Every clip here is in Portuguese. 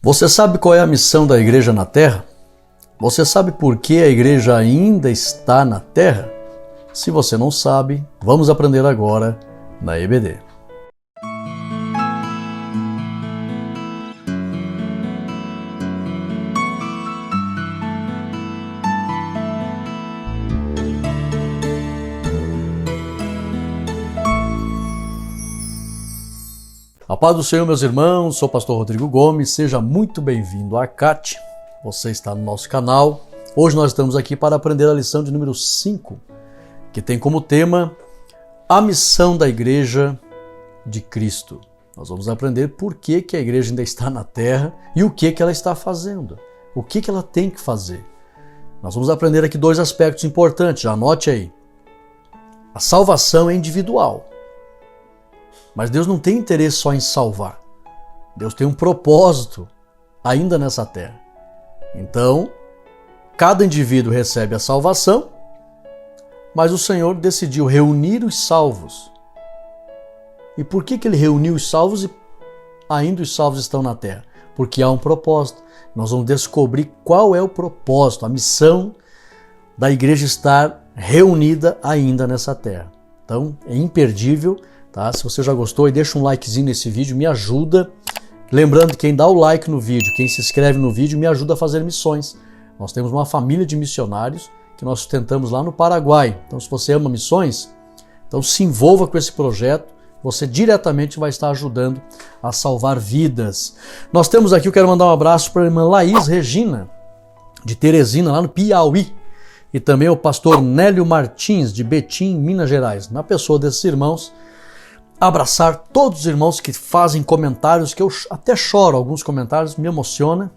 Você sabe qual é a missão da igreja na Terra? Você sabe por que a igreja ainda está na Terra? Se você não sabe, vamos aprender agora na EBD. A paz do Senhor, meus irmãos, sou o pastor Rodrigo Gomes, seja muito bem-vindo à CAT. Você está no nosso canal. Hoje nós estamos aqui para aprender a lição de número 5, que tem como tema a missão da Igreja de Cristo. Nós vamos aprender por que a igreja ainda está na Terra e o que ela está fazendo, o que ela tem que fazer. Nós vamos aprender aqui dois aspectos importantes, já anote aí. A salvação é individual. Mas Deus não tem interesse só em salvar. Deus tem um propósito ainda nessa terra. Então, cada indivíduo recebe a salvação, mas o Senhor decidiu reunir os salvos. E por que Ele reuniu os salvos e ainda os salvos estão na terra? Porque há um propósito. Nós vamos descobrir qual é o propósito, a missão da igreja estar reunida ainda nessa terra. Então, é imperdível. Tá? Se você já gostou, e deixa um likezinho nesse vídeo, me ajuda. Lembrando que quem dá o like no vídeo, quem se inscreve no vídeo, me ajuda a fazer missões. Nós temos uma família de missionários que nós sustentamos lá no Paraguai. Então, se você ama missões, então se envolva com esse projeto. Você diretamente vai estar ajudando a salvar vidas. Nós temos aqui, eu quero mandar um abraço para a irmã Laís Regina, de Teresina, lá no Piauí. E também o pastor Nélio Martins, de Betim, Minas Gerais. Na pessoa desses irmãos, abraçar todos os irmãos que fazem comentários, que eu até choro, alguns comentários, me emociona.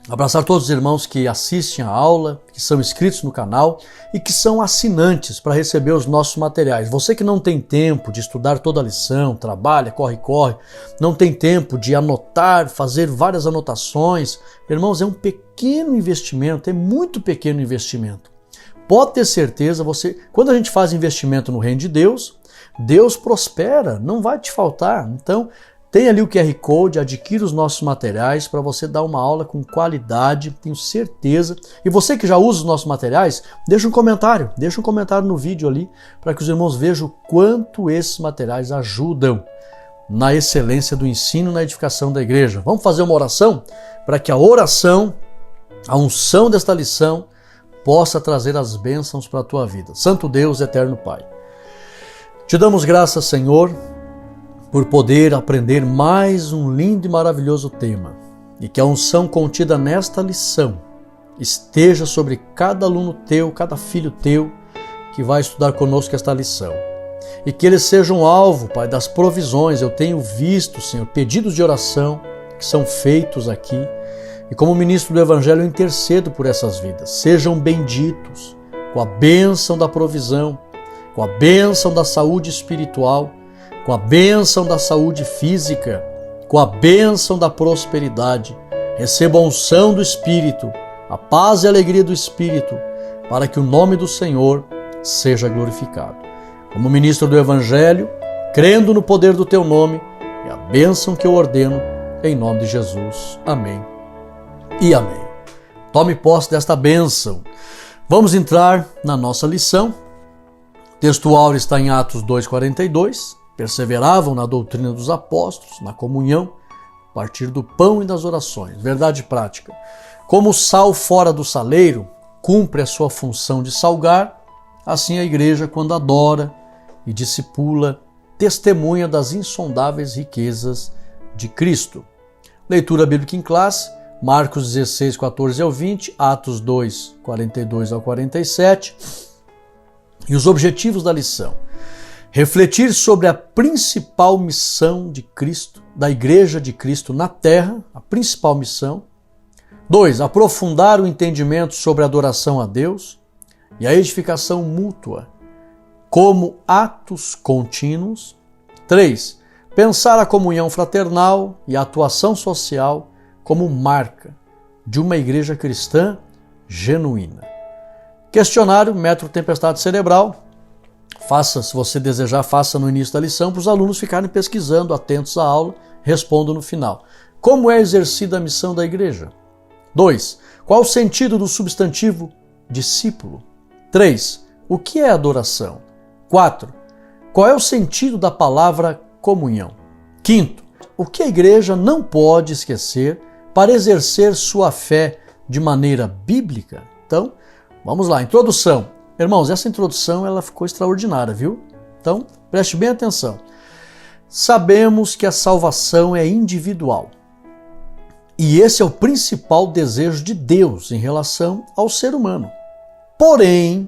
Abraçar todos os irmãos que assistem a aula, que são inscritos no canal e que são assinantes para receber os nossos materiais. Você que não tem tempo de estudar toda a lição, trabalha, corre, não tem tempo de anotar, fazer várias anotações. Irmãos, é um pequeno investimento, é muito pequeno investimento. Pode ter certeza, quando a gente faz investimento no reino de Deus, Deus prospera, não vai te faltar. Então, tem ali o QR Code, adquira os nossos materiais para você dar uma aula com qualidade, tenho certeza. E você que já usa os nossos materiais, deixa um comentário no vídeo ali, para que os irmãos vejam o quanto esses materiais ajudam na excelência do ensino e na edificação da igreja. Vamos fazer uma oração para que a oração, a unção desta lição, possa trazer as bênçãos para a tua vida. Santo Deus, eterno Pai, te damos graças, Senhor, por poder aprender mais um lindo e maravilhoso tema e que a unção contida nesta lição esteja sobre cada aluno teu, cada filho teu que vai estudar conosco esta lição e que eles sejam alvo, Pai, das provisões. Eu tenho visto, Senhor, pedidos de oração que são feitos aqui e como ministro do Evangelho eu intercedo por essas vidas. Sejam benditos com a bênção da provisão, com a bênção da saúde espiritual, com a bênção da saúde física, com a bênção da prosperidade. Receba a unção do Espírito, a paz e a alegria do Espírito, para que o nome do Senhor seja glorificado. Como ministro do Evangelho, crendo no poder do Teu nome, é a bênção que eu ordeno, em nome de Jesus. Amém e amém. Tome posse desta bênção. Vamos entrar na nossa lição. O texto áureo está em Atos 2,42. Perseveravam na doutrina dos apóstolos, na comunhão, a partir do pão e das orações. Verdade prática. Como o sal fora do saleiro cumpre a sua função de salgar, assim a igreja, quando adora e discipula, testemunha das insondáveis riquezas de Cristo. Leitura bíblica em classe, Marcos 16, 14 ao 20, Atos 2, 42 ao 47. E os objetivos da lição: refletir sobre a principal missão de Cristo, da Igreja de Cristo na Terra, a principal missão. 2. Aprofundar o entendimento sobre a adoração a Deus e a edificação mútua como atos contínuos. 3. Pensar a comunhão fraternal e a atuação social como marca de uma igreja cristã genuína. Questionário, método tempestade cerebral. Faça, se você desejar, faça no início da lição para os alunos ficarem pesquisando, atentos à aula, respondo no final. Como é exercida a missão da igreja? 2. Qual o sentido do substantivo discípulo? 3. O que é adoração? 4. Qual é o sentido da palavra comunhão? 5. O que a igreja não pode esquecer para exercer sua fé de maneira bíblica? Então, vamos lá, introdução. Irmãos, essa introdução ela ficou extraordinária, viu? Então, preste bem atenção. Sabemos que a salvação é individual. E esse é o principal desejo de Deus em relação ao ser humano. Porém,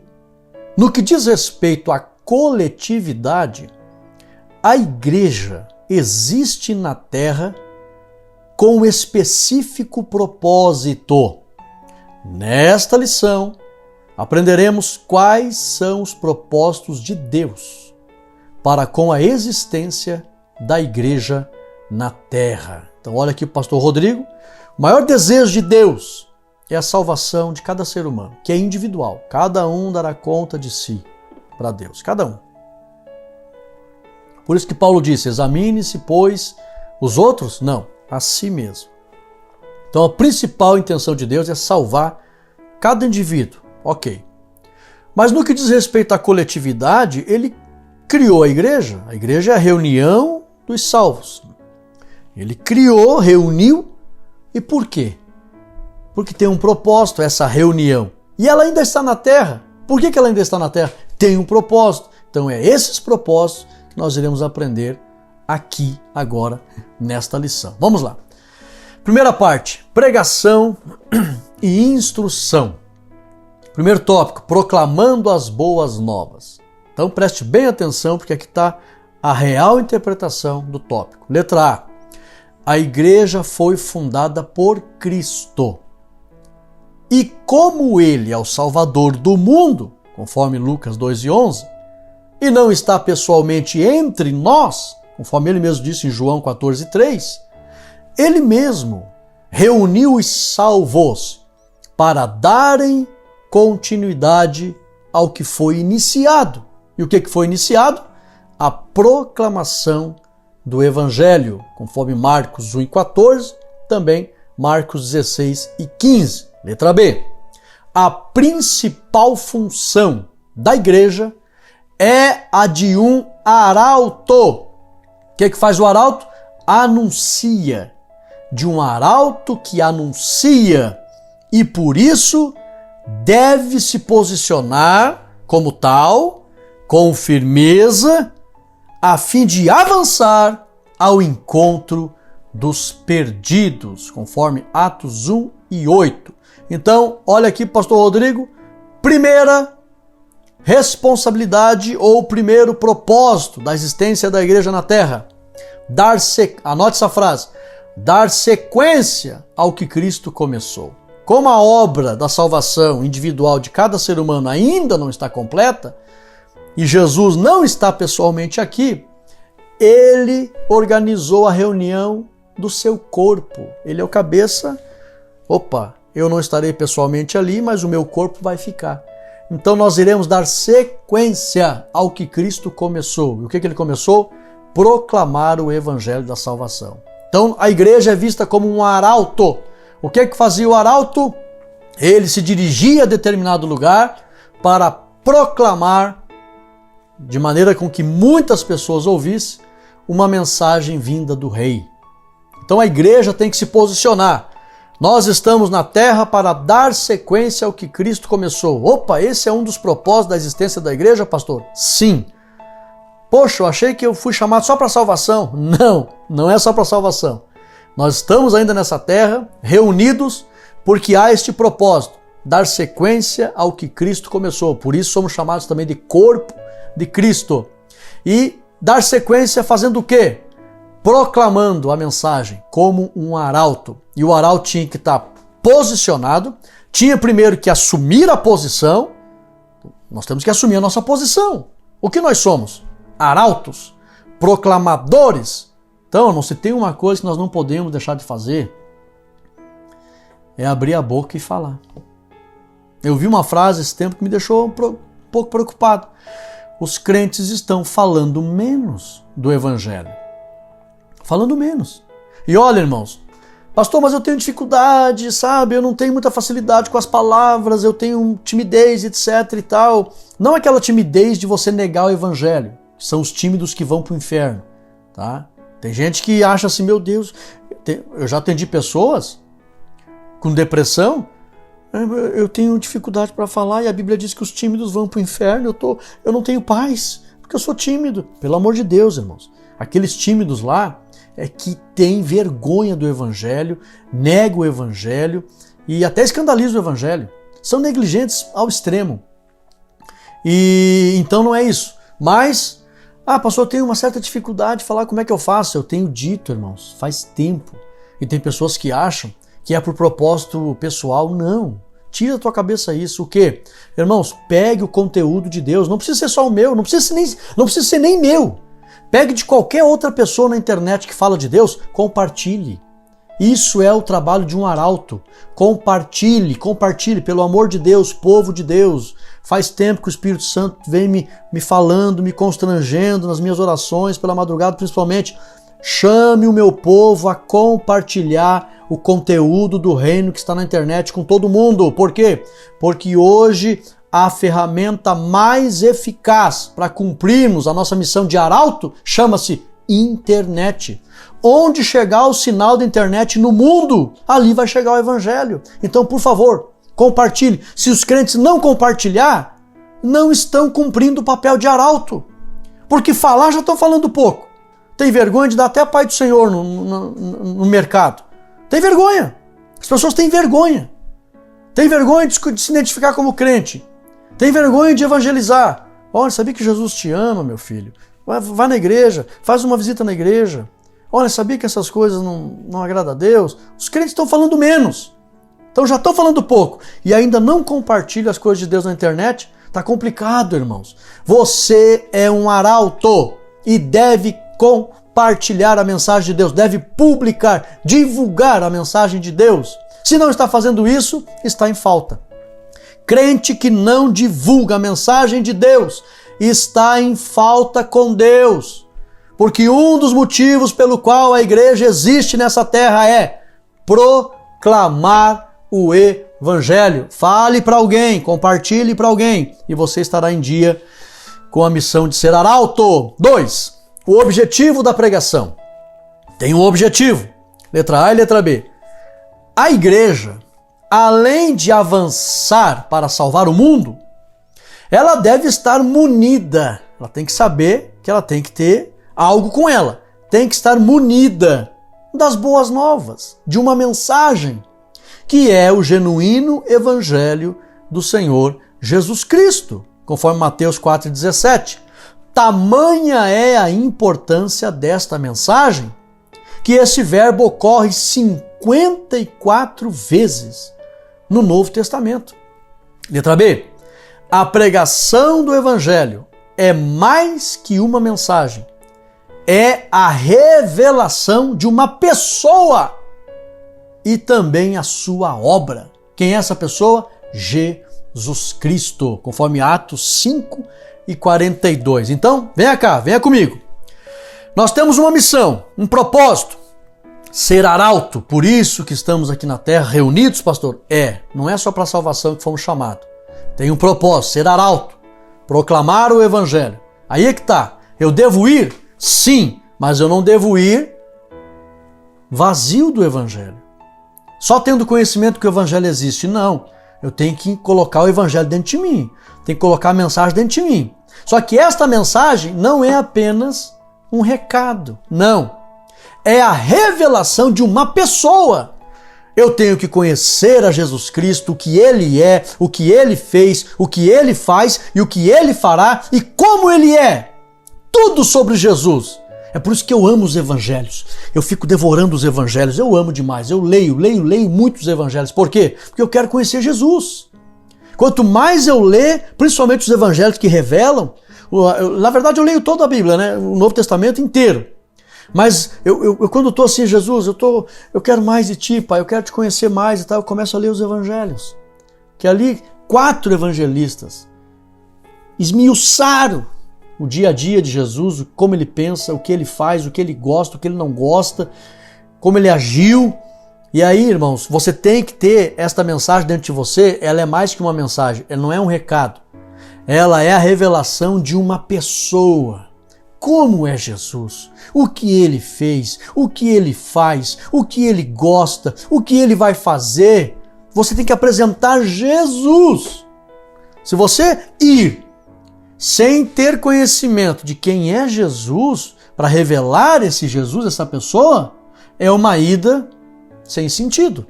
no que diz respeito à coletividade, a igreja existe na Terra com um específico propósito. Nesta lição, aprenderemos quais são os propósitos de Deus para com a existência da igreja na Terra. Então, olha aqui o pastor Rodrigo. O maior desejo de Deus é a salvação de cada ser humano, que é individual. Cada um dará conta de si para Deus. Cada um. Por isso que Paulo disse, examine-se, pois, os outros? Não, a si mesmo. Então, a principal intenção de Deus é salvar cada indivíduo. Ok. Mas no que diz respeito à coletividade, ele criou a igreja. A igreja é a reunião dos salvos. Ele criou, reuniu. E por quê? Porque tem um propósito essa reunião. E ela ainda está na terra. Por que ela ainda está na terra? Tem um propósito. Então é esses propósitos que nós iremos aprender aqui, agora, nesta lição. Vamos lá. Primeira parte, pregação e instrução. Primeiro tópico, proclamando as boas novas. Então preste bem atenção, porque aqui está a real interpretação do tópico. Letra A. A igreja foi fundada por Cristo. E como ele é o Salvador do mundo, conforme Lucas 2:11, e não está pessoalmente entre nós, conforme ele mesmo disse em João 14:3, ele mesmo reuniu os salvos para darem continuidade ao que foi iniciado. E o que foi iniciado? A proclamação do Evangelho, conforme Marcos 1:14, também Marcos 16:15. Letra B. A principal função da igreja é a de um arauto. O que faz o arauto? Anuncia. De um arauto que anuncia e por isso deve se posicionar como tal, com firmeza, a fim de avançar ao encontro dos perdidos, conforme Atos 1:8. Então, olha aqui, pastor Rodrigo, primeira responsabilidade ou primeiro propósito da existência da igreja na terra. Anote essa frase, dar sequência ao que Cristo começou. Como a obra da salvação individual de cada ser humano ainda não está completa, e Jesus não está pessoalmente aqui, ele organizou a reunião do seu corpo. Ele é o cabeça. Eu não estarei pessoalmente ali, mas o meu corpo vai ficar. Então nós iremos dar sequência ao que Cristo começou. E o que ele começou? Proclamar o evangelho da salvação. Então a igreja é vista como um arauto. O que fazia o arauto? Ele se dirigia a determinado lugar para proclamar, de maneira com que muitas pessoas ouvissem, uma mensagem vinda do rei. Então a igreja tem que se posicionar. Nós estamos na terra para dar sequência ao que Cristo começou. Esse é um dos propósitos da existência da igreja, pastor? Sim. Poxa, eu achei que eu fui chamado só para salvação. Não, não é só para salvação. Nós estamos ainda nessa terra, reunidos, porque há este propósito, dar sequência ao que Cristo começou. Por isso somos chamados também de corpo de Cristo. E dar sequência fazendo o quê? Proclamando a mensagem como um arauto. E o arauto tinha que estar posicionado, tinha primeiro que assumir a posição. Nós temos que assumir a nossa posição. O que nós somos? Arautos, proclamadores. Então, não se tem uma coisa que nós não podemos deixar de fazer, é abrir a boca e falar. Eu vi uma frase esse tempo que me deixou um pouco preocupado. Os crentes estão falando menos do evangelho. Falando menos. E olha, irmãos, Pastor, mas eu tenho dificuldade, sabe? Eu não tenho muita facilidade com as palavras, eu tenho timidez, etc e tal. Não aquela timidez de você negar o evangelho. São os tímidos que vão para o inferno, tá? Tem gente que acha assim, meu Deus, eu já atendi pessoas com depressão, eu tenho dificuldade para falar e a Bíblia diz que os tímidos vão para o inferno, eu não tenho paz, porque eu sou tímido. Pelo amor de Deus, irmãos. Aqueles tímidos lá é que têm vergonha do evangelho, negam o evangelho e até escandalizam o evangelho. São negligentes ao extremo. E então não é isso. Mas, pastor, eu tenho uma certa dificuldade de falar como é que eu faço. Eu tenho dito, irmãos, faz tempo. E tem pessoas que acham que é por propósito pessoal. Não. Tira da tua cabeça isso. O quê? Irmãos, pegue o conteúdo de Deus. Não precisa ser só o meu, não precisa ser nem meu. Pegue de qualquer outra pessoa na internet que fala de Deus, compartilhe. Isso é o trabalho de um arauto. Compartilhe, pelo amor de Deus, povo de Deus. Faz tempo que o Espírito Santo vem me falando, me constrangendo nas minhas orações, pela madrugada principalmente. Chame o meu povo a compartilhar o conteúdo do reino que está na internet com todo mundo. Por quê? Porque hoje a ferramenta mais eficaz para cumprirmos a nossa missão de arauto chama-se internet. Onde chegar o sinal da internet no mundo, ali vai chegar o evangelho. Então, por favor, compartilhe. Se os crentes não compartilhar, não estão cumprindo o papel de arauto. Porque falar já estão falando pouco. Tem vergonha de dar até a paz do Senhor no mercado. Tem vergonha. As pessoas têm vergonha. Tem vergonha de se identificar como crente. Tem vergonha de evangelizar. Olha, sabia que Jesus te ama, meu filho? Vai na igreja, faz uma visita na igreja. Olha, sabia que essas coisas não agradam a Deus? Os crentes estão falando menos. Então já estão falando pouco. E ainda não compartilham as coisas de Deus na internet. Está complicado, irmãos. Você é um arauto e deve compartilhar a mensagem de Deus. Deve publicar, divulgar a mensagem de Deus. Se não está fazendo isso, está em falta. Crente que não divulga a mensagem de Deus está em falta com Deus. Porque um dos motivos pelo qual a igreja existe nessa terra é proclamar o evangelho. Fale para alguém, compartilhe para alguém e você estará em dia com a missão de ser arauto. 2. O objetivo da pregação. Tem um objetivo. Letra A e letra B. A igreja, além de avançar para salvar o mundo, ela deve estar munida. Ela tem que saber que ela tem que ter algo com ela. Tem que estar munida das boas novas, de uma mensagem, que é o genuíno evangelho do Senhor Jesus Cristo, conforme Mateus 4,17. Tamanha é a importância desta mensagem que esse verbo ocorre 54 vezes no Novo Testamento. Letra B. A pregação do Evangelho é mais que uma mensagem. É a revelação de uma pessoa e também a sua obra. Quem é essa pessoa? Jesus Cristo, conforme Atos 5:42. Então, venha cá, venha comigo. Nós temos uma missão, um propósito. Ser arauto, por isso que estamos aqui na terra reunidos, pastor? Não é só para a salvação que fomos chamados. Tem um propósito, ser arauto, proclamar o evangelho. Aí é que tá. Eu devo ir? Sim, mas eu não devo ir vazio do evangelho. Só tendo conhecimento que o evangelho existe. Não, eu tenho que colocar o evangelho dentro de mim. Tenho que colocar a mensagem dentro de mim. Só que esta mensagem não é apenas um recado. Não. É a revelação de uma pessoa. Eu tenho que conhecer a Jesus Cristo, o que Ele é, o que Ele fez, o que Ele faz e o que Ele fará e como Ele é. Tudo sobre Jesus. É por isso que eu amo os evangelhos. Eu fico devorando os evangelhos. Eu amo demais. Eu leio muitos evangelhos. Por quê? Porque eu quero conhecer Jesus. Quanto mais eu ler, principalmente os evangelhos que revelam, na verdade eu leio toda a Bíblia, né? O Novo Testamento inteiro. Mas eu quando estou assim, Jesus, eu quero mais de ti, Pai, eu quero te conhecer mais e tal, eu começo a ler os evangelhos. Que ali 4 evangelistas esmiuçaram o dia a dia de Jesus, como ele pensa, o que ele faz, o que ele gosta, o que ele não gosta, como ele agiu. E aí, irmãos, você tem que ter esta mensagem dentro de você, ela é mais que uma mensagem, ela não é um recado. Ela é a revelação de uma pessoa. Como é Jesus? O que ele fez? O que ele faz? O que ele gosta? O que ele vai fazer? Você tem que apresentar Jesus. Se você ir sem ter conhecimento de quem é Jesus, para revelar esse Jesus, essa pessoa, é uma ida sem sentido.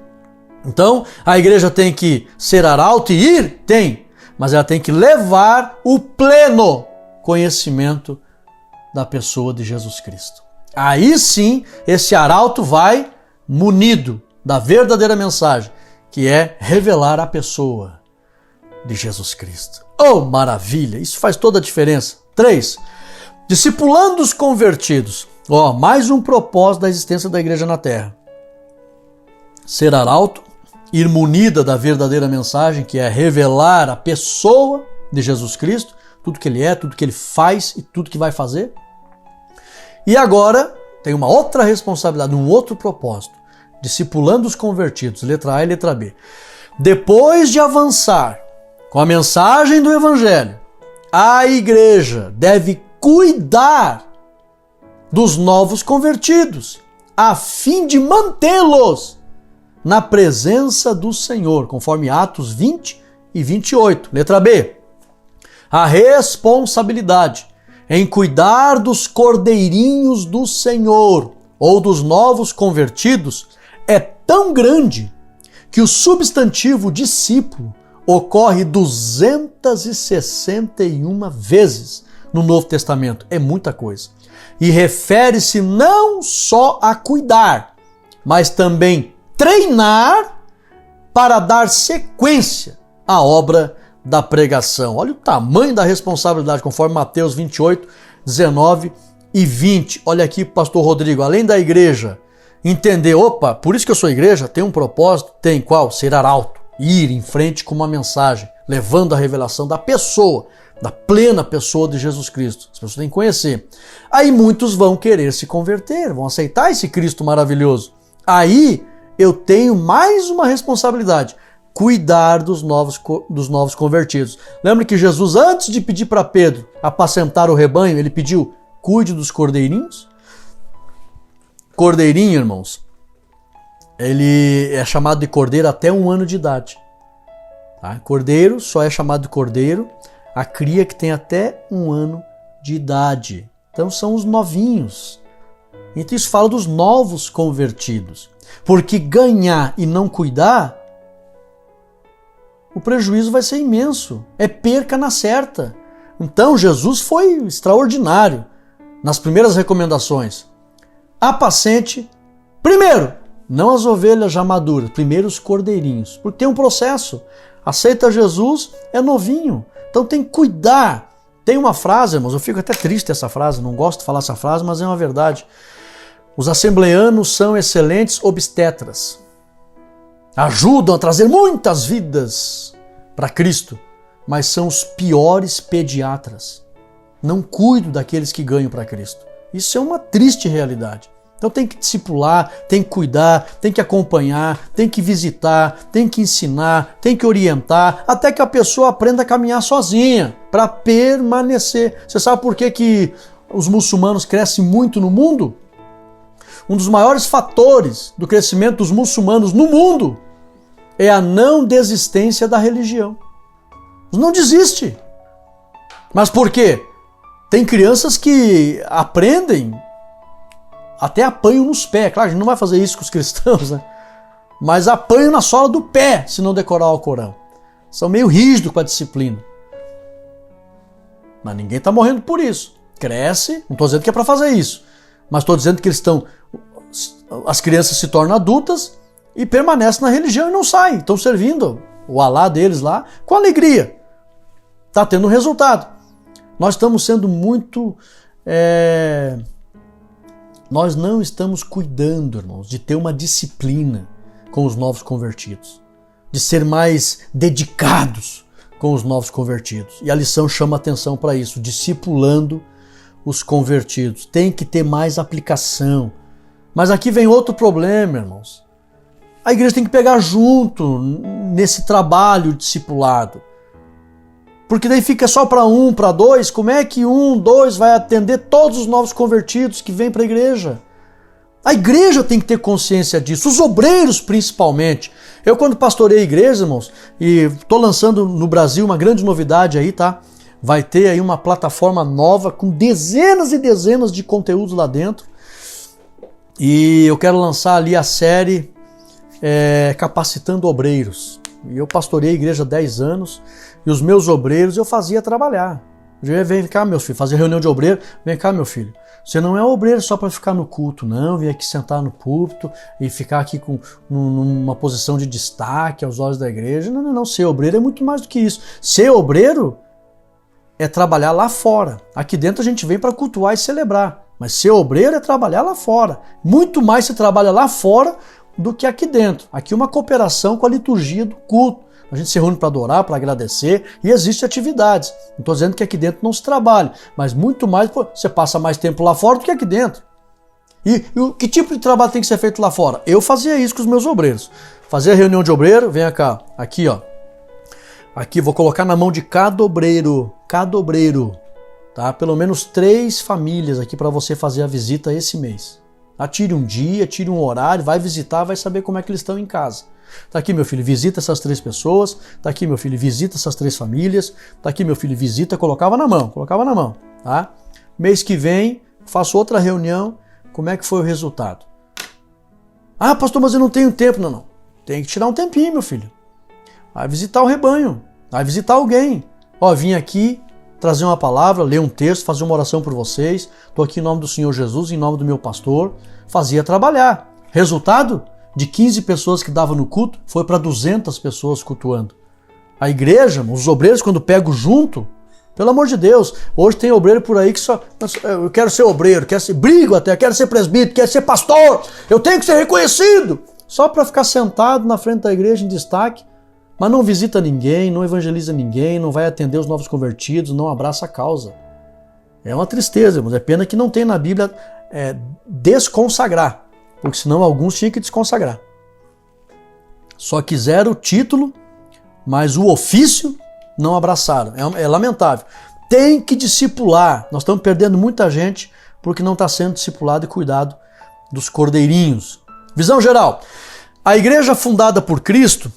Então, a igreja tem que ser arauto e ir? Tem. Mas ela tem que levar o pleno conhecimento da pessoa de Jesus Cristo. Aí sim, esse arauto vai munido da verdadeira mensagem, que é revelar a pessoa de Jesus Cristo. Oh, maravilha! Isso faz toda a diferença. 3. Discipulando os convertidos. Mais um propósito da existência da igreja na terra. Ser arauto, ir munida da verdadeira mensagem, que é revelar a pessoa de Jesus Cristo, tudo que ele é, tudo que ele faz e tudo que vai fazer. E agora tem uma outra responsabilidade, um outro propósito, discipulando os convertidos, letra A e letra B. Depois de avançar com a mensagem do Evangelho, a igreja deve cuidar dos novos convertidos, a fim de mantê-los na presença do Senhor, conforme Atos 20 e 28. Letra B. A responsabilidade em cuidar dos cordeirinhos do Senhor ou dos novos convertidos é tão grande que o substantivo discípulo ocorre 261 vezes no Novo Testamento. É muita coisa. E refere-se não só a cuidar, mas também treinar para dar sequência à obra da pregação. Olha o tamanho da responsabilidade, conforme Mateus 28, 19 e 20. Olha aqui, pastor Rodrigo, além da igreja entender, por isso que eu sou igreja, tem um propósito, tem qual? Ser arauto, ir em frente com uma mensagem, levando a revelação da pessoa, da plena pessoa de Jesus Cristo. As pessoas têm que conhecer. Aí muitos vão querer se converter, vão aceitar esse Cristo maravilhoso. Aí eu tenho mais uma responsabilidade, cuidar dos novos convertidos. Lembra que Jesus, antes de pedir para Pedro apacentar o rebanho, ele pediu, cuide dos cordeirinhos? Cordeirinho, irmãos, ele é chamado de cordeiro até 1 ano de idade. Tá? Cordeiro só é chamado de cordeiro a cria que tem até 1 ano de idade. Então são os novinhos. Então isso fala dos novos convertidos. Porque ganhar e não cuidar, o prejuízo vai ser imenso. É perca na certa. Então Jesus foi extraordinário nas primeiras recomendações. Apacente, primeiro, não as ovelhas já maduras, primeiro os cordeirinhos. Porque tem um processo. Aceita Jesus, é novinho. Então tem que cuidar. Tem uma frase, irmãos, eu fico até triste essa frase, não gosto de falar essa frase, mas é uma verdade. Os assembleanos são excelentes obstetras. Ajudam a trazer muitas vidas para Cristo, mas são os piores pediatras. Não cuidam daqueles que ganham para Cristo. Isso é uma triste realidade. Então tem que discipular, tem que cuidar, tem que acompanhar, tem que visitar, tem que ensinar, tem que orientar, até que a pessoa aprenda a caminhar sozinha, para permanecer. Você sabe por que os muçulmanos crescem muito no mundo? Um dos maiores fatores do crescimento dos muçulmanos no mundo é a não desistência da religião. Não desiste. Mas por quê? Tem crianças que aprendem, até apanham nos pés. Claro, a gente não vai fazer isso com os cristãos, né? Mas apanham na sola do pé se não decorar o Corão. São meio rígidos com a disciplina. Mas ninguém está morrendo por isso. Cresce, não estou dizendo que é para fazer isso. Mas estou dizendo que as crianças se tornam adultas e permanecem na religião e não saem. Estão servindo o Alá deles lá com alegria. Está tendo um resultado. Nós estamos sendo muito... Nós não estamos cuidando, irmãos, de ter uma disciplina com os novos convertidos. De ser mais dedicados com os novos convertidos. E a lição chama atenção para isso. Discipulando os convertidos. Tem que ter mais aplicação. Mas aqui vem outro problema, irmãos. a igreja tem que pegar junto nesse trabalho discipulado. Porque daí fica só para um, para dois. Como é que um, dois vai atender todos os novos convertidos que vêm para a igreja? A igreja tem que ter consciência disso, os obreiros principalmente. Eu quando pastorei a igreja, irmãos, e estou lançando no Brasil uma grande novidade aí, tá? Vai ter aí uma plataforma nova com dezenas e dezenas de conteúdos lá dentro. E eu quero lançar ali a série Capacitando Obreiros. E eu pastorei a igreja há 10 anos e os meus obreiros eu fazia trabalhar. Vem cá, meu filho, fazia reunião de obreiro. Vem cá, meu filho. Você não é obreiro só para ficar no culto, não. Vem aqui sentar no púlpito e ficar aqui numa posição de destaque aos olhos da igreja. Não, não, não. Ser obreiro é muito mais do que isso. Ser obreiro é trabalhar lá fora. Aqui dentro a gente vem para cultuar e celebrar. Mas ser obreiro é trabalhar lá fora. Muito mais se trabalha lá fora do que aqui dentro. Aqui uma cooperação com a liturgia do culto. A gente se reúne para adorar, para agradecer e existem atividades. Não estou dizendo que aqui dentro não se trabalha, mas muito mais, você passa mais tempo lá fora do que aqui dentro. E que tipo de trabalho tem que ser feito lá fora? Eu fazia isso com os meus obreiros. Fazia reunião de obreiro, vem cá, aqui ó. Aqui vou colocar na mão de cada obreiro, tá? Pelo menos 3 famílias aqui para você fazer a visita esse mês. Tá? Tire um dia, tire um horário, vai visitar, vai saber como é que eles estão em casa. Tá aqui, meu filho, visita essas 3 pessoas. Tá aqui, meu filho, visita essas 3 famílias. Tá aqui, meu filho, visita, colocava na mão, tá? Mês que vem, faço outra reunião. Como é que foi o resultado? Ah, pastor, mas eu não tenho tempo. Não, não. Tem que tirar um tempinho, meu filho. Vai visitar o rebanho. Vai visitar alguém. Ó, vim aqui trazer uma palavra, ler um texto, fazer uma oração por vocês. Tô aqui em nome do Senhor Jesus, em nome do meu pastor. Fazia trabalhar. Resultado? De 15 pessoas que davam no culto, foi para 200 pessoas cultuando. A igreja, os obreiros, quando pegam junto, pelo amor de Deus, hoje tem obreiro por aí que só, eu quero ser obreiro, brigo até, quero ser presbítero, quero ser pastor, eu tenho que ser reconhecido, só para ficar sentado na frente da igreja em destaque, mas não visita ninguém, não evangeliza ninguém, não vai atender os novos convertidos, não abraça a causa. É uma tristeza, irmãos, é pena que não tem na Bíblia desconsagrar. Porque senão alguns tinham que desconsagrar. Só quiseram o título, mas o ofício não abraçaram. É lamentável. Tem que discipular. Nós estamos perdendo muita gente porque não está sendo discipulado e cuidado dos cordeirinhos. Visão geral. A igreja fundada por Cristo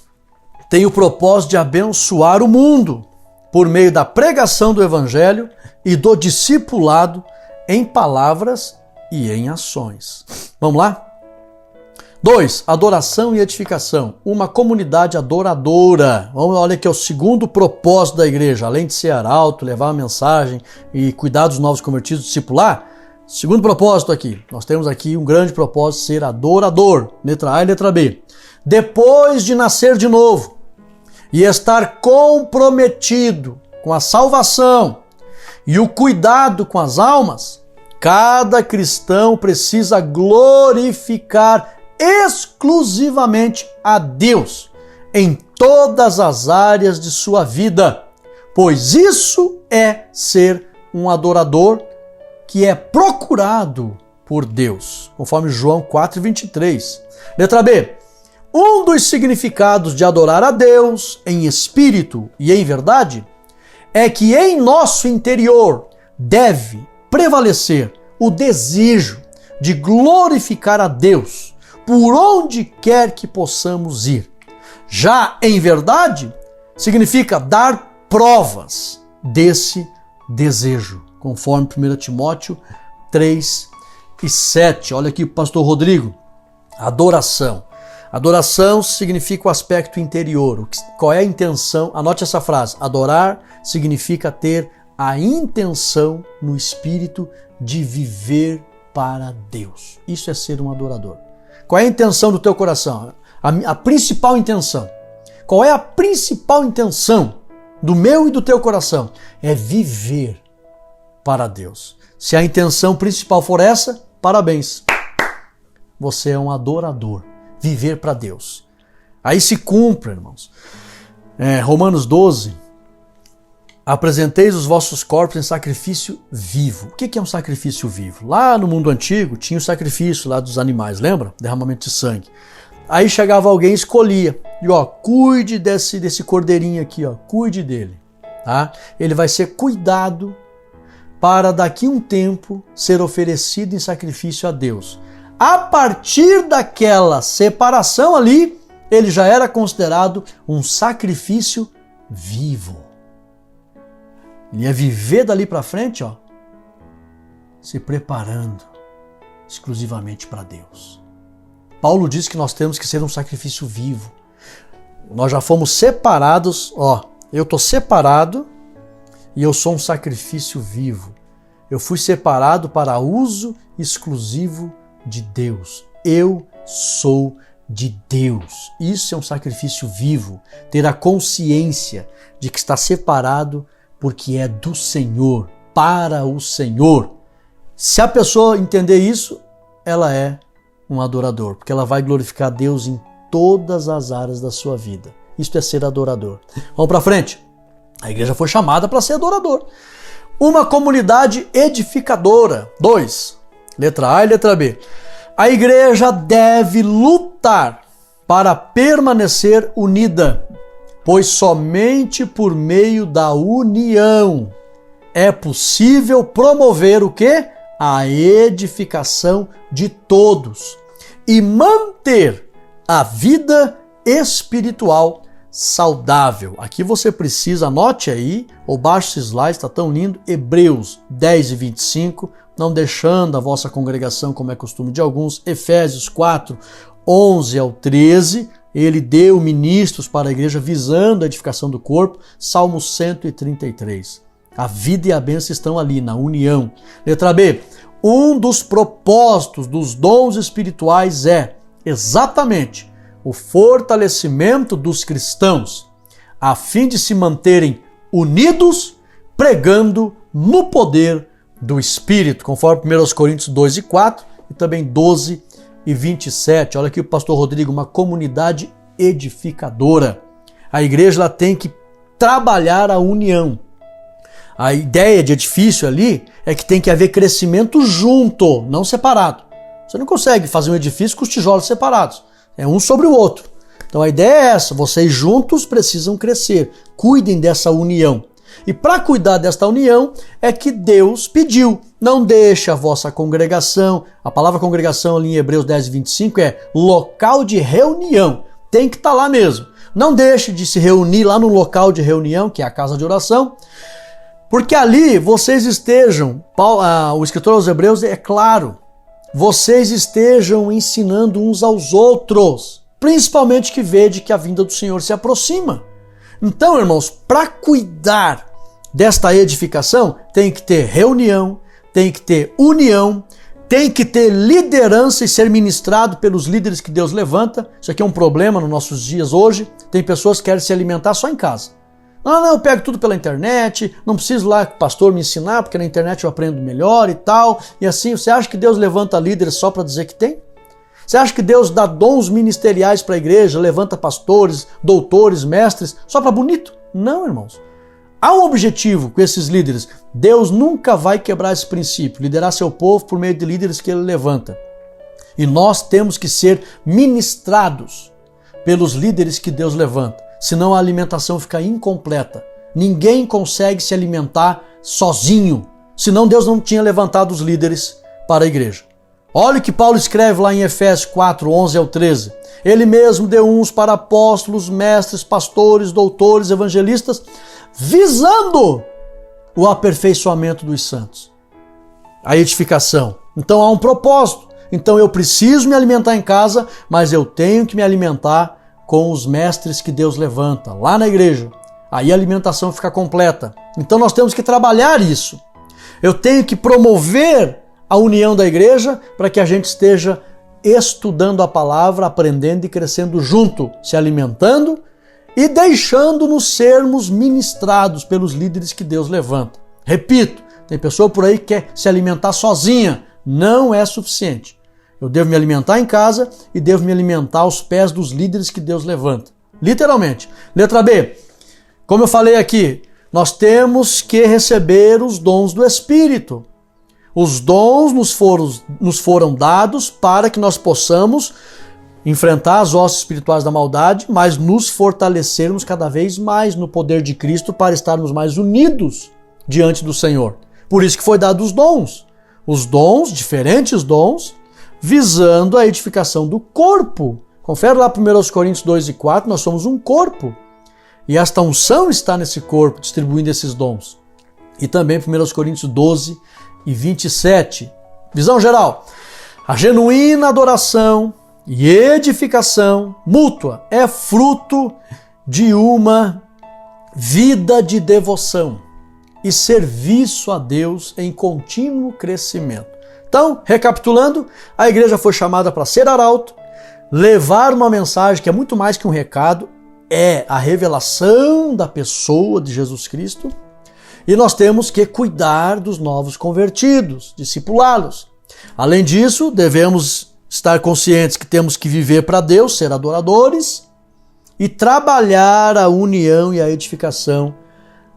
tem o propósito de abençoar o mundo por meio da pregação do evangelho e do discipulado em palavras e em ações. Vamos lá? 2. Adoração e edificação. Uma comunidade adoradora. Olha que é o segundo propósito da igreja. Além de ser arauto, levar a mensagem e cuidar dos novos convertidos, discipular. Segundo propósito aqui. Nós temos aqui um grande propósito, ser adorador. Letra A e letra B. Depois de nascer de novo e estar comprometido com a salvação e o cuidado com as almas, cada cristão precisa glorificar exclusivamente a Deus em todas as áreas de sua vida, pois isso é ser um adorador que é procurado por Deus, conforme João 4:23. Letra B. Um dos significados de adorar a Deus em espírito e em verdade é que em nosso interior deve prevalecer o desejo de glorificar a Deus por onde quer que possamos ir. Já em verdade, significa dar provas desse desejo, conforme 1 Timóteo 3:7. Olha aqui, pastor Rodrigo. Adoração. Adoração significa o aspecto interior. Qual é a intenção? Anote essa frase. Adorar significa ter a intenção no espírito de viver para Deus. Isso é ser um adorador. Qual é a intenção do teu coração? A principal intenção. Qual é a principal intenção do meu e do teu coração? É viver para Deus. Se a intenção principal for essa, parabéns. Você é um adorador. Viver para Deus. Aí se cumpre, irmãos. Romanos 12. Apresenteis os vossos corpos em sacrifício vivo. O que é um sacrifício vivo? Lá no mundo antigo tinha o sacrifício lá dos animais, lembra? Derramamento de sangue. Aí chegava alguém e escolhia. E ó, cuide desse cordeirinho aqui, ó, cuide dele. Tá? Ele vai ser cuidado para daqui um tempo ser oferecido em sacrifício a Deus. A partir daquela separação ali, ele já era considerado um sacrifício vivo. Ele ia viver dali para frente, ó, se preparando exclusivamente para Deus. Paulo diz que nós temos que ser um sacrifício vivo. Nós já fomos separados, ó, eu estou separado e eu sou um sacrifício vivo. Eu fui separado para uso exclusivo de Deus. Eu sou de Deus. Isso é um sacrifício vivo. Ter a consciência de que está separado porque é do Senhor, para o Senhor. Se a pessoa entender isso, ela é um adorador, porque ela vai glorificar Deus em todas as áreas da sua vida. Isto é ser adorador. Vamos para frente. A igreja foi chamada para ser adorador. Uma comunidade edificadora. 2. Letra A e letra B. A igreja deve lutar para permanecer unida, pois somente por meio da união é possível promover o quê? A edificação de todos e manter a vida espiritual saudável. Aqui você precisa, anote aí, ou baixe esse slide, está tão lindo, Hebreus 10 e 25, não deixando a vossa congregação como é costume de alguns, Efésios 4, 11 ao 13, ele deu ministros para a igreja visando a edificação do corpo, Salmo 133. A vida e a bênção estão ali, na união. Letra B, um dos propósitos dos dons espirituais é exatamente o fortalecimento dos cristãos, a fim de se manterem unidos, pregando no poder do Espírito, conforme 1 Coríntios 2 e 4 e também 12 e 27. Olha aqui o pastor Rodrigo, uma comunidade edificadora. A igreja ela tem que trabalhar a união. A ideia de edifício ali é que tem que haver crescimento junto, não separado. Você não consegue fazer um edifício com os tijolos separados. É um sobre o outro. Então a ideia é essa, vocês juntos precisam crescer. Cuidem dessa união. E para cuidar desta união é que Deus pediu. Não deixe a vossa congregação. A palavra congregação ali em Hebreus 10, 25 é local de reunião. Tem que estar lá mesmo. Não deixe de se reunir lá no local de reunião, que é a casa de oração. Porque ali vocês estejam, o escritor aos Hebreus é claro, vocês estejam ensinando uns aos outros, principalmente que vede que a vinda do Senhor se aproxima. Então, irmãos, para cuidar desta edificação, tem que ter reunião, tem que ter união, tem que ter liderança e ser ministrado pelos líderes que Deus levanta. Isso aqui é um problema nos nossos dias hoje. Tem pessoas que querem se alimentar só em casa. Não, eu pego tudo pela internet, não preciso lá que o pastor me ensinar, porque na internet eu aprendo melhor e tal. E assim, você acha que Deus levanta líderes só para dizer que tem? Você acha que Deus dá dons ministeriais para a igreja, levanta pastores, doutores, mestres, só para bonito? Não, irmãos. Há um objetivo com esses líderes. Deus nunca vai quebrar esse princípio, liderar seu povo por meio de líderes que ele levanta. E nós temos que ser ministrados pelos líderes que Deus levanta. Senão a alimentação fica incompleta. Ninguém consegue se alimentar sozinho. Senão Deus não tinha levantado os líderes para a igreja. Olha o que Paulo escreve lá em Efésios 4, 11 ao 13. Ele mesmo deu uns para apóstolos, mestres, pastores, doutores, evangelistas, visando o aperfeiçoamento dos santos. A edificação. Então há um propósito. Então eu preciso me alimentar em casa, mas eu tenho que me alimentar com os mestres que Deus levanta, lá na igreja. Aí a alimentação fica completa. Então nós temos que trabalhar isso. Eu tenho que promover a união da igreja para que a gente esteja estudando a palavra, aprendendo e crescendo junto, se alimentando e deixando-nos sermos ministrados pelos líderes que Deus levanta. Repito, tem pessoa por aí que quer se alimentar sozinha. Não é suficiente. Eu devo me alimentar em casa e devo me alimentar aos pés dos líderes que Deus levanta. Literalmente. Letra B. Como eu falei aqui, nós temos que receber os dons do Espírito. Os dons nos foram dados para que nós possamos enfrentar as hostes espirituais da maldade, mas nos fortalecermos cada vez mais no poder de Cristo para estarmos mais unidos diante do Senhor. Por isso que foi dado os dons, diferentes dons, visando a edificação do corpo. Confere lá 1 Coríntios 2 e 4, nós somos um corpo. E esta unção está nesse corpo, distribuindo esses dons. E também 1 Coríntios 12 e 27. Visão geral. A genuína adoração e edificação mútua é fruto de uma vida de devoção e serviço a Deus em contínuo crescimento. Então, recapitulando, a igreja foi chamada para ser arauto, levar uma mensagem que é muito mais que um recado, é a revelação da pessoa de Jesus Cristo, e nós temos que cuidar dos novos convertidos, discipulá-los. Além disso, devemos estar conscientes que temos que viver para Deus, ser adoradores, e trabalhar a união e a edificação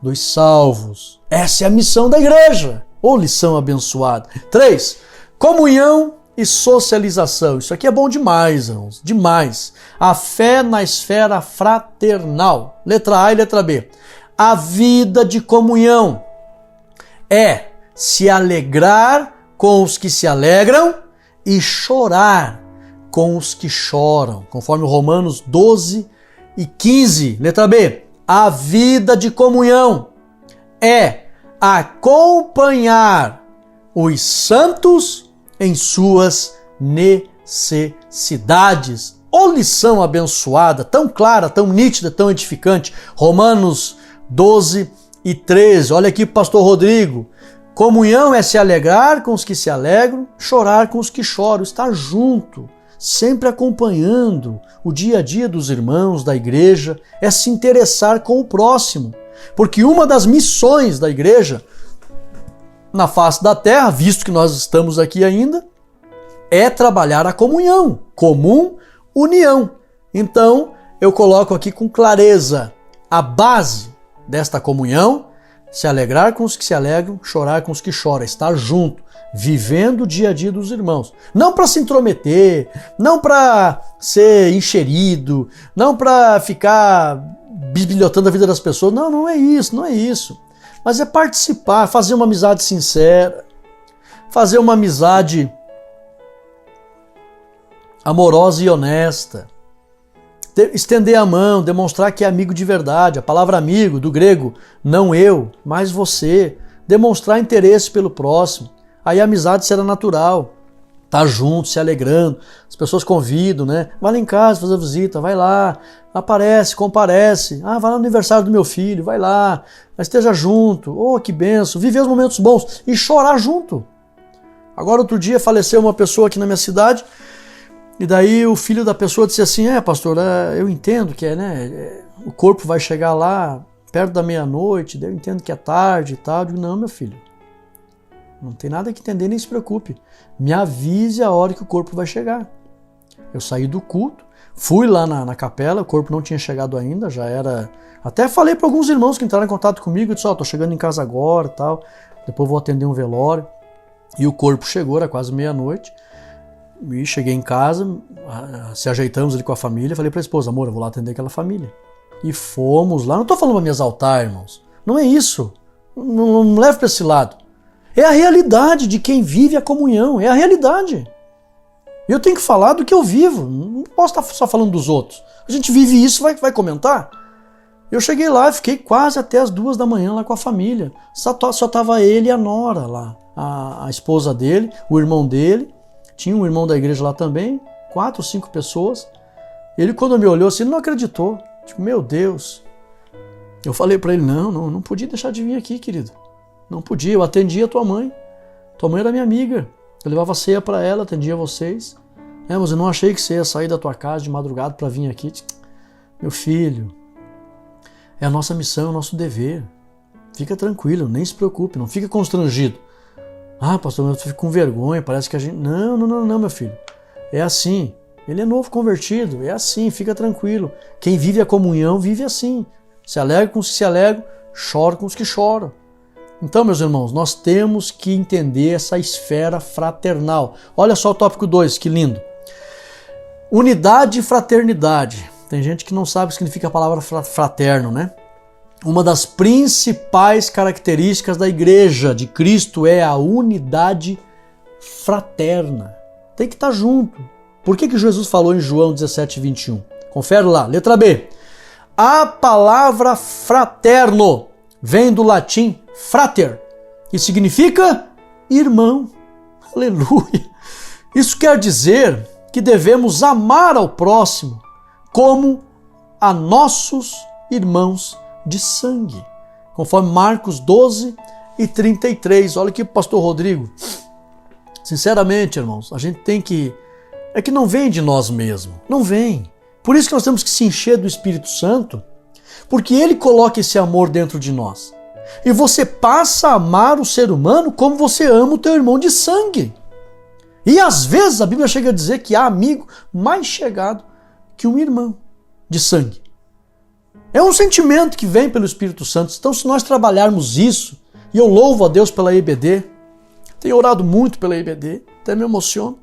dos salvos. Essa é a missão da igreja. Ô, lição abençoada. 3. Comunhão e socialização. Isso aqui é bom demais, irmãos. Demais. A fé na esfera fraternal. Letra A e letra B. A vida de comunhão é se alegrar com os que se alegram e chorar com os que choram. Conforme Romanos 12 e 15. Letra B. A vida de comunhão é acompanhar os santos em suas necessidades. Ô lição abençoada, tão clara, tão nítida, tão edificante. Romanos 12 e 13. Olha aqui, pastor Rodrigo. Comunhão é se alegrar com os que se alegram, chorar com os que choram, estar junto, sempre acompanhando o dia a dia dos irmãos da igreja, é se interessar com o próximo. Porque uma das missões da igreja na face da terra, visto que nós estamos aqui ainda, é trabalhar a comunhão, comum união. Então, eu coloco aqui com clareza a base desta comunhão: se alegrar com os que se alegram, chorar com os que choram, estar junto, vivendo o dia a dia dos irmãos. Não para se intrometer, não para ser encherido, não para ficar bisbilhotando a vida das pessoas. Não, não é isso, não é isso. Mas é participar, fazer uma amizade sincera, fazer uma amizade amorosa e honesta, estender a mão, demonstrar que é amigo de verdade. A palavra amigo, do grego, não eu, mas você. Demonstrar interesse pelo próximo. Aí a amizade será natural. Tá junto, se alegrando. As pessoas convidam, né? Vai lá em casa fazer visita, vai lá. Aparece, comparece. Ah, vai lá no aniversário do meu filho, vai lá. Esteja junto. Oh, que benção. Viver os momentos bons e chorar junto. Agora, outro dia, faleceu uma pessoa aqui na minha cidade. E daí o filho da pessoa disse assim: pastor, eu entendo que o corpo vai chegar lá perto da meia-noite, eu entendo que é tarde e tal. Eu digo: não, meu filho, não tem nada que entender, nem se preocupe. Me avise a hora que o corpo vai chegar. Eu saí do culto, fui lá na capela, o corpo não tinha chegado ainda, já era... Até falei para alguns irmãos que entraram em contato comigo, eu disse: tô chegando em casa agora e tal, depois vou atender um velório. E o corpo chegou, era quase meia-noite. E cheguei em casa, se ajeitamos ali com a família, falei para a esposa: amor, eu vou lá atender aquela família. E fomos lá. Não estou falando para me exaltar, irmãos. Não é isso. Não leve para esse lado. É a realidade de quem vive a comunhão. É a realidade. E eu tenho que falar do que eu vivo. Não posso estar só falando dos outros. A gente vive isso, vai comentar. Eu cheguei lá e fiquei quase até as 2 da manhã lá com a família. Só estava ele e a nora lá. A esposa dele, o irmão dele. Tinha um irmão da igreja lá também, 4 ou 5 pessoas. Ele, quando me olhou assim, não acreditou. Tipo, meu Deus. Eu falei para ele: não podia deixar de vir aqui, querido. Não podia, eu atendia a tua mãe. Tua mãe era minha amiga. Eu levava ceia para ela, atendia vocês. Mas eu não achei que você ia sair da tua casa de madrugada para vir aqui. Meu filho, é a nossa missão, é o nosso dever. Fica tranquilo, nem se preocupe, não fica constrangido. Pastor, eu fico com vergonha, parece que a gente... Não, meu filho. É assim. Ele é novo convertido, é assim, fica tranquilo. Quem vive a comunhão vive assim. Se alegra com os que se alegram, chora com os que choram. Então, meus irmãos, nós temos que entender essa esfera fraternal. Olha só o tópico 2, que lindo. Unidade e fraternidade. Tem gente que não sabe o que significa a palavra fraterno, né? Uma das principais características da igreja de Cristo é a unidade fraterna. Tem que estar junto. Por que Jesus falou em João 17:21? Confere lá. Letra B. A palavra fraterno vem do latim frater, que significa irmão. Aleluia! Isso quer dizer que devemos amar ao próximo como a nossos irmãos de sangue, conforme Marcos 12:33. Olha aqui, pastor Rodrigo. Sinceramente, irmãos, a gente tem que... É que não vem de nós mesmos, não vem. Por isso que nós temos que se encher do Espírito Santo, porque Ele coloca esse amor dentro de nós. E você passa a amar o ser humano como você ama o teu irmão de sangue. E às vezes a Bíblia chega a dizer que há amigo mais chegado que um irmão de sangue. É um sentimento que vem pelo Espírito Santo. Então, se nós trabalharmos isso, e eu louvo a Deus pela EBD, tenho orado muito pela EBD, até me emociono,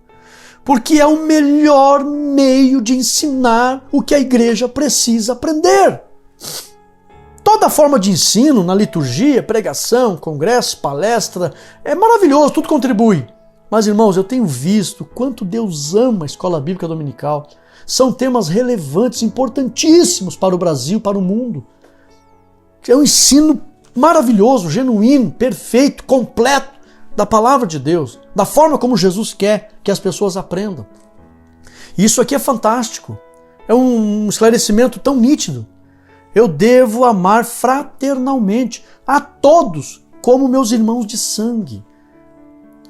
porque é o melhor meio de ensinar o que a igreja precisa aprender. Toda forma de ensino, na liturgia, pregação, congresso, palestra, é maravilhoso, tudo contribui. Mas, irmãos, eu tenho visto quanto Deus ama a escola bíblica dominical. São temas relevantes, importantíssimos para o Brasil, para o mundo. É um ensino maravilhoso, genuíno, perfeito, completo da palavra de Deus, da forma como Jesus quer que as pessoas aprendam. E isso aqui é fantástico. É um esclarecimento tão nítido. Eu devo amar fraternalmente a todos como meus irmãos de sangue.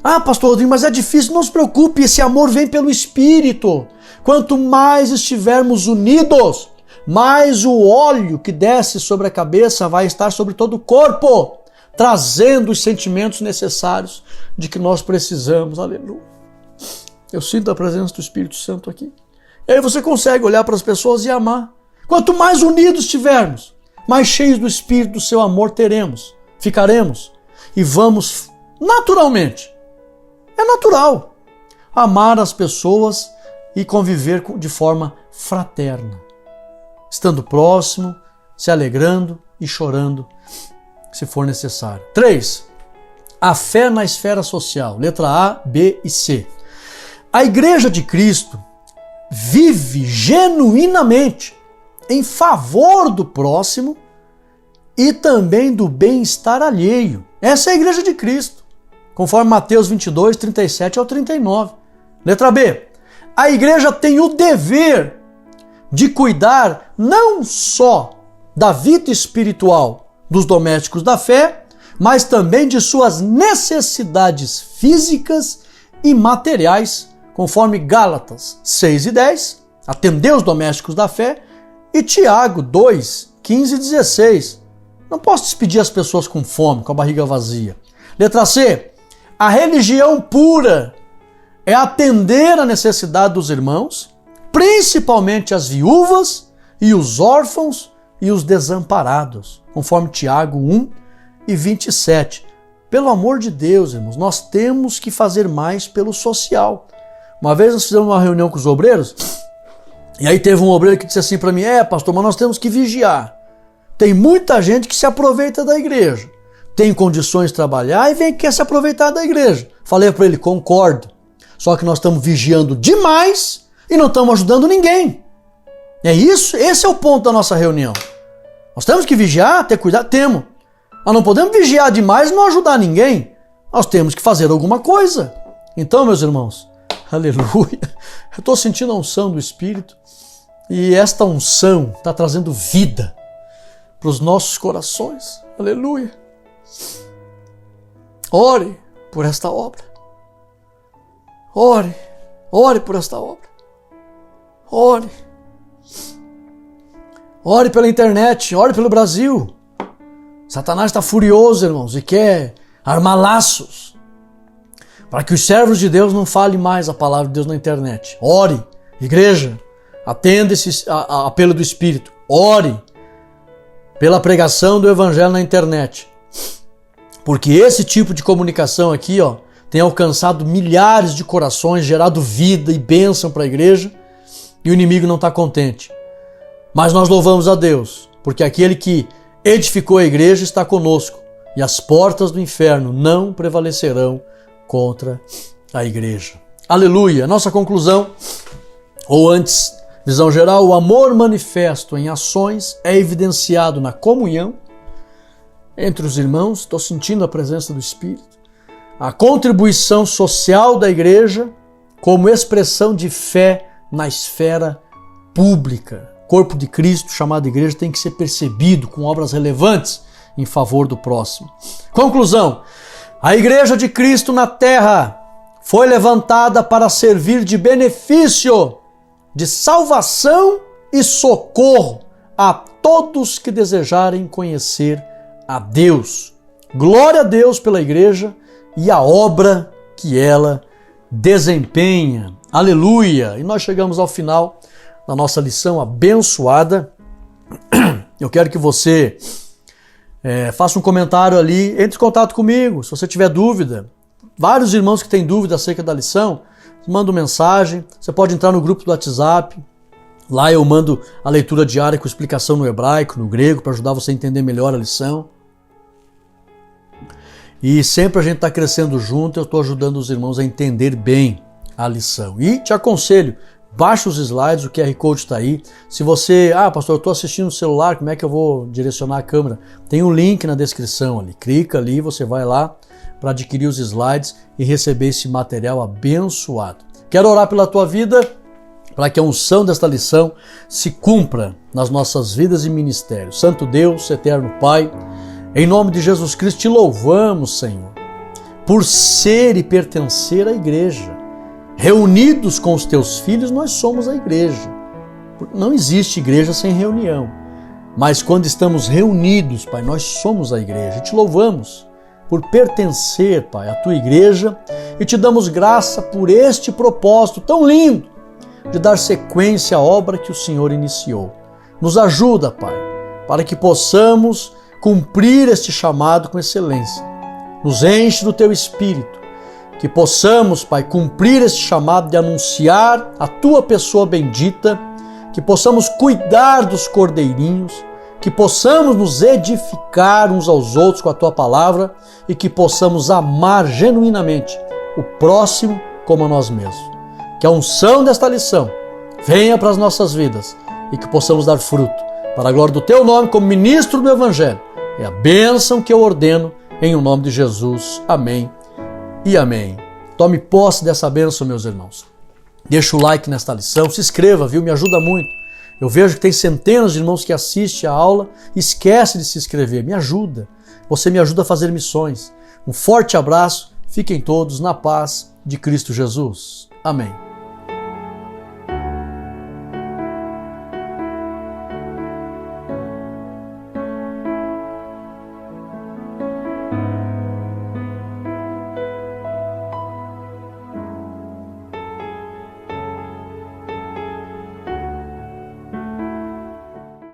Ah, pastor Rodrigo, mas é difícil. Não se preocupe, esse amor vem pelo Espírito. Quanto mais estivermos unidos, mais o óleo que desce sobre a cabeça vai estar sobre todo o corpo, trazendo os sentimentos necessários de que nós precisamos. Aleluia. Eu sinto a presença do Espírito Santo aqui. E aí você consegue olhar para as pessoas e amar. Quanto mais unidos estivermos, mais cheios do Espírito do seu amor teremos, ficaremos e vamos naturalmente. É natural amar as pessoas e conviver de forma fraterna, estando próximo, se alegrando e chorando, se for necessário. 3. A fé na esfera social. Letra A, B e C. A Igreja de Cristo vive genuinamente em favor do próximo e também do bem-estar alheio. Essa é a Igreja de Cristo, conforme Mateus 22:37-39. Letra B. A igreja tem o dever de cuidar não só da vida espiritual dos domésticos da fé, mas também de suas necessidades físicas e materiais, conforme Gálatas 6:10, atender os domésticos da fé, e Tiago 2:15-16. Não posso despedir as pessoas com fome, com a barriga vazia. Letra C. A religião pura é atender a necessidade dos irmãos, principalmente as viúvas e os órfãos e os desamparados, conforme Tiago 1:27. Pelo amor de Deus, irmãos, nós temos que fazer mais pelo social. Uma vez nós fizemos uma reunião com os obreiros, e aí teve um obreiro que disse assim para mim: pastor, mas nós temos que vigiar. Tem muita gente que se aproveita da igreja, tem condições de trabalhar e quer se aproveitar da igreja. Falei para ele: concordo. Só que nós estamos vigiando demais e não estamos ajudando ninguém. É isso? Esse é o ponto da nossa reunião. Nós temos que vigiar, ter cuidado? Temos. Nós não podemos vigiar demais e não ajudar ninguém. Nós temos que fazer alguma coisa. Então, meus irmãos, aleluia, eu estou sentindo a unção do Espírito e esta unção está trazendo vida para os nossos corações. Aleluia. Ore por esta obra. Ore por esta obra. Ore pela internet, ore pelo Brasil. Satanás está furioso, irmãos, e quer armar laços para que os servos de Deus não falem mais a palavra de Deus na internet. Ore, igreja, atenda esse apelo do Espírito. Ore pela pregação do Evangelho na internet. Porque esse tipo de comunicação aqui, tem alcançado milhares de corações, gerado vida e bênção para a igreja. e o inimigo não está contente. Mas nós louvamos a Deus, porque aquele que edificou a igreja está conosco e as portas do inferno não prevalecerão contra a igreja. Aleluia! Nossa conclusão, ou antes, visão geral, o amor manifesto em ações é evidenciado na comunhão entre os irmãos, estou sentindo a presença do Espírito, a contribuição social da igreja como expressão de fé na esfera pública. O corpo de Cristo, chamado igreja, tem que ser percebido com obras relevantes em favor do próximo. Conclusão, a igreja de Cristo na terra foi levantada para servir de benefício, de salvação e socorro a todos que desejarem conhecer a Deus. Glória a Deus pela igreja e a obra que ela desempenha. Aleluia! E nós chegamos ao final da nossa lição abençoada. Eu quero que você faça um comentário ali, entre em contato comigo, se você tiver dúvida. Vários irmãos que têm dúvida acerca da lição, manda uma mensagem. Você pode entrar no grupo do WhatsApp. Lá eu mando a leitura diária com explicação no hebraico, no grego, para ajudar você a entender melhor a lição. E sempre a gente está crescendo junto, eu estou ajudando os irmãos a entender bem a lição. E te aconselho, baixa os slides, o QR Code está aí. Se você, pastor, eu estou assistindo no celular, como é que eu vou direcionar a câmera? Tem um link na descrição ali, clica ali, você vai lá para adquirir os slides e receber esse material abençoado. Quero orar pela tua vida, para que a unção desta lição se cumpra nas nossas vidas e ministérios. Santo Deus, eterno Pai, em nome de Jesus Cristo, te louvamos, Senhor, por ser e pertencer à igreja. Reunidos com os teus filhos, nós somos a igreja. Não existe igreja sem reunião. Mas quando estamos reunidos, Pai, nós somos a igreja. Te louvamos por pertencer, Pai, à tua igreja e te damos graça por este propósito tão lindo de dar sequência à obra que o Senhor iniciou. Nos ajuda, Pai, para que possamos cumprir este chamado com excelência. Nos enche do teu Espírito, que possamos, Pai, cumprir este chamado de anunciar a tua pessoa bendita, que possamos cuidar dos cordeirinhos, que possamos nos edificar uns aos outros com a tua palavra e que possamos amar genuinamente o próximo como a nós mesmos. Que a unção desta lição venha para as nossas vidas e que possamos dar fruto para a glória do teu nome como ministro do Evangelho. É a bênção que eu ordeno em o nome de Jesus. Amém e amém. Tome posse dessa bênção, meus irmãos. Deixa o like nesta lição, se inscreva, viu? Me ajuda muito. Eu vejo que tem centenas de irmãos que assistem a aula e esquecem de se inscrever. Me ajuda. Você me ajuda a fazer missões. Um forte abraço. Fiquem todos na paz de Cristo Jesus. Amém.